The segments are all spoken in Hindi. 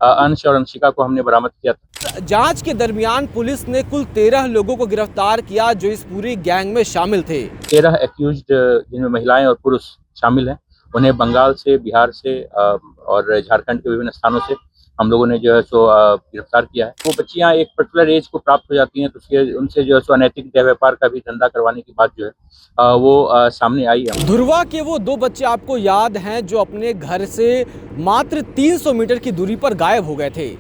अंश और अंशिका को हमने बरामद किया था। जांच के दरमियान पुलिस ने कुल 13 लोगों को गिरफ्तार किया जो इस पूरी गैंग में शामिल थे। 13 एक्यूज्ड जिनमें महिलाएं और पुरुष शामिल हैं, उन्हें बंगाल से, बिहार से और झारखंड के विभिन्न स्थानों से हम लोगों ने जो है सो गिरफ्तार किया है। वो बच्चियां एक पर्टिकुलर एज को प्राप्त हो जाती हैं तो उसके उनसे जो है सो अनैतिक देह व्यापार का भी धंधा करवाने की बात जो है वो सामने आई है। धुरवा के वो 2 बच्चे आपको याद हैं जो अपने घर से मात्र 300 मीटर की दूरी पर गायब हो गए थे।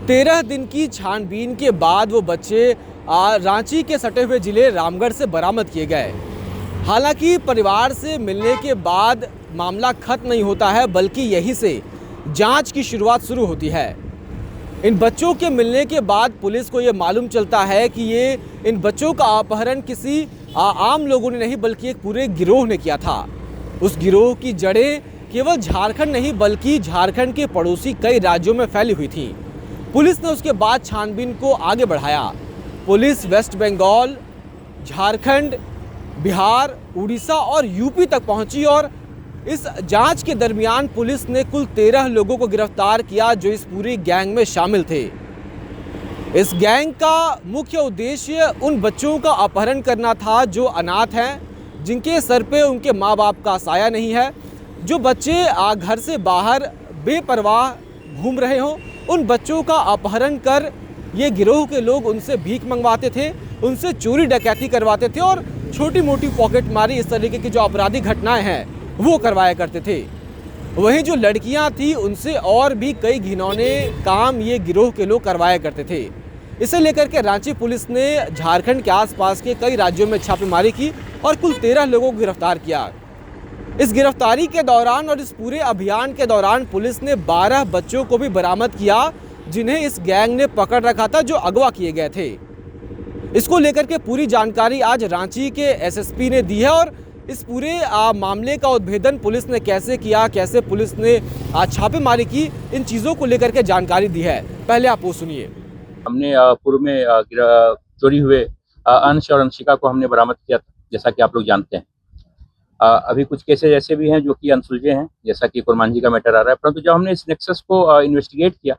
13 दिन की छानबीन के बाद वो बच्चे रांची के सटे हुए जिले रामगढ़ से बरामद किए गए। हालांकि परिवार से मिलने के बाद मामला खत्म नहीं होता है, बल्कि यहीं से जांच की शुरुआत शुरू होती है। इन बच्चों के मिलने के बाद पुलिस को ये मालूम चलता है कि इन बच्चों का अपहरण किसी आम लोगों ने नहीं बल्कि एक पूरे गिरोह ने किया था। उस गिरोह की जड़ें केवल झारखंड नहीं बल्कि झारखंड के पड़ोसी कई राज्यों में फैली हुई थी। पुलिस ने उसके बाद छानबीन को आगे बढ़ाया। पुलिस वेस्ट बंगाल, झारखंड, बिहार, उड़ीसा और यूपी तक पहुंची और इस जांच के दरमियान पुलिस ने कुल 13 लोगों को गिरफ्तार किया जो इस पूरी गैंग में शामिल थे। इस गैंग का मुख्य उद्देश्य उन बच्चों का अपहरण करना था जो अनाथ हैं, जिनके सर पे उनके माँ बाप का साया नहीं है, जो बच्चे घर से बाहर बेपरवाह घूम रहे हों। उन बच्चों का अपहरण कर ये गिरोह के लोग उनसे भीख मंगवाते थे, उनसे चोरी डकैती करवाते थे और छोटी मोटी पॉकेट मारी, इस तरीके की जो आपराधिक घटनाएं हैं वो करवाया करते थे। वहीं जो लड़कियां थी उनसे और भी कई घिनौने काम ये गिरोह के लोग करवाया करते थे। इसे लेकर के रांची पुलिस ने झारखंड के आसपास के कई राज्यों में छापेमारी की और कुल 13 लोगों को गिरफ्तार किया। इस गिरफ्तारी के दौरान और इस पूरे अभियान के दौरान पुलिस ने 12 बच्चों को भी बरामद किया जिन्हें इस गैंग ने पकड़ रखा था, जो अगवा किए गए थे। इसको लेकर के पूरी जानकारी आज रांची के एसएसपी ने दी है और इस पूरे मामले का उद्भेदन पुलिस ने कैसे किया, कैसे पुलिस ने छापेमारी की, इन चीज़ों को लेकर के जानकारी दी है। पहले आप वो सुनिए। हमने पूर्व में चोरी हुए अंश और अंशिका को हमने बरामद किया था, जैसा कि आप लोग जानते हैं। अभी कुछ केसेज ऐसे भी हैं जो कि अनसुलझे हैं, जैसा कि कुरमांझी का मैटर आ रहा है, परंतु जब हमने इस नेक्सस को इन्वेस्टिगेट किया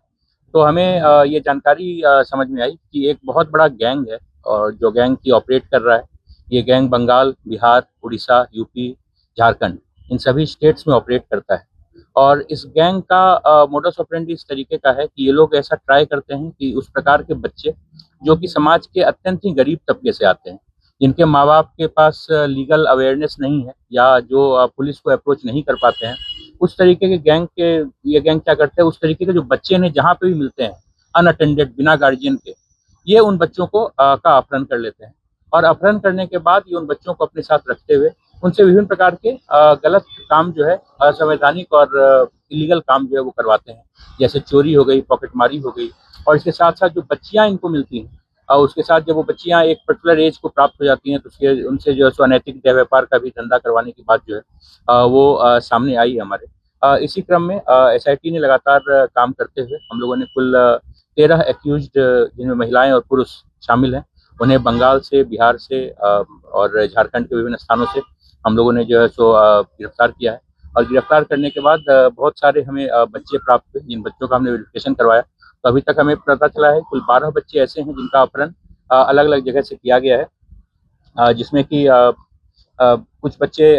तो हमें ये जानकारी समझ में आई कि एक बहुत बड़ा गैंग है और जो गैंग की ऑपरेट कर रहा है, ये गैंग बंगाल, बिहार, उड़ीसा, यूपी, झारखंड इन सभी स्टेट्स में ऑपरेट करता है। और इस गैंग का मोडस ऑपरेंडी इस तरीके का है कि ये लोग ऐसा ट्राई करते हैं कि उस प्रकार के बच्चे जो कि समाज के अत्यंत ही गरीब तबके से आते हैं, जिनके माँ बाप के पास लीगल अवेयरनेस नहीं है या जो पुलिस को अप्रोच नहीं कर पाते हैं, उस तरीके के ये गैंग क्या करते हैं, उस तरीके के जो बच्चे ने जहाँ पे भी मिलते हैं अनअटेंडेड, बिना गार्जियन के, ये उन बच्चों को का अपहरण कर लेते हैं और अपहरण करने के बाद ये उन बच्चों को अपने साथ रखते हुए उनसे विभिन्न प्रकार के गलत काम जो है, असंवैधानिक और इलीगल काम जो है वो करवाते हैं, जैसे चोरी हो गई, पॉकेटमारी हो गई। और इसके साथ साथ जो बच्चियां इनको मिलती हैं उसके साथ जब वो बच्चियां एक पर्टिकुलर एज को प्राप्त हो जाती हैं तो उसके उनसे जो है सो अनैतिक देह व्यापार का भी धंधा करवाने की बात जो है वो सामने आई है हमारे। इसी क्रम में एसआईटी ने लगातार काम करते हुए हम लोगों ने कुल 13 एक्यूज्ड जिनमें महिलाएं और पुरुष शामिल हैं, उन्हें बंगाल से, बिहार से और झारखंड के विभिन्न स्थानों से हम लोगों ने जो है सो गिरफ्तार किया है। और गिरफ्तार करने के बाद बहुत सारे हमें बच्चे प्राप्त हुए, जिन बच्चों का हमने वेरिफिकेशन करवाया तो अभी तक हमें पता चला है कुल 12 बच्चे ऐसे हैं जिनका अपहरण अलग अलग जगह से किया गया है, जिसमें कि कुछ बच्चे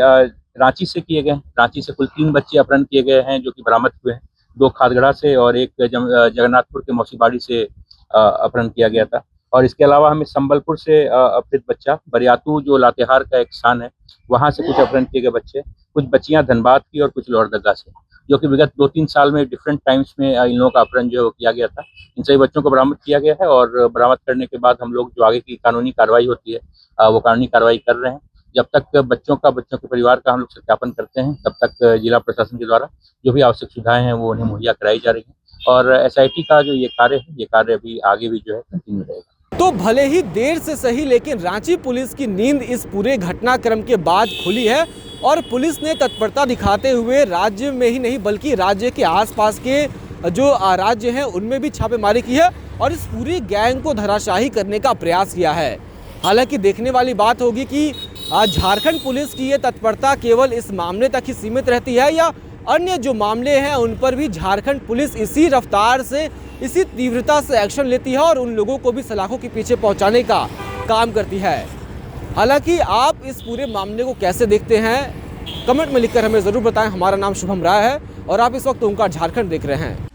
रांची से किए गए हैं। रांची से कुल 3 बच्चे अपहरण किए गए हैं जो कि बरामद हुए हैं, 2 खादगड़ा से और एक जगन्नाथपुर के मौसीबाड़ी से अपहरण किया गया था। और इसके अलावा हमें संबलपुर से अपहृत बच्चा, बरियातू जो लातेहार का एक स्थान है, वहाँ से कुछ अपहरण किए गए बच्चे, कुछ बच्चियाँ धनबाद की और कुछ लोहरदगा से, जो कि विगत 2-3 साल में डिफरेंट टाइम्स में इन लोगों का अपहरण जो किया गया था। इन सभी बच्चों को बरामद किया गया है और बरामद करने के बाद हम लोग जो आगे की कानूनी कार्रवाई होती है वो कानूनी कार्रवाई कर रहे हैं। जब तक बच्चों के परिवार का हम लोग सत्यापन करते हैं तब तक जिला प्रशासन के द्वारा जो भी आवश्यक सुविधाएं हैं वो उन्हें मुहैया कराई जा रही हैं और एसआईटी का जो ये कार्य अभी आगे भी जो है कंटिन्यू रहेगा। तो भले ही देर से सही, लेकिन रांची पुलिस की नींद इस पूरे घटनाक्रम के बाद खुली है और पुलिस ने तत्परता दिखाते हुए राज्य में ही नहीं बल्कि राज्य के आसपास के जो राज्य हैं उनमें भी छापेमारी की है और इस पूरी गैंग को धराशाही करने का प्रयास किया है। हालांकि देखने वाली बात होगी कि झारखंड पुलिस की ये तत्परता केवल इस मामले तक ही सीमित रहती है या अन्य जो मामले हैं उन पर भी झारखंड पुलिस इसी रफ्तार से, इसी तीव्रता से एक्शन लेती है और उन लोगों को भी सलाखों के पीछे पहुंचाने का काम करती है। हालांकि आप इस पूरे मामले को कैसे देखते हैं, कमेंट में लिखकर हमें ज़रूर बताएं। हमारा नाम शुभम राय है और आप इस वक्त ओंकार झारखंड देख रहे हैं।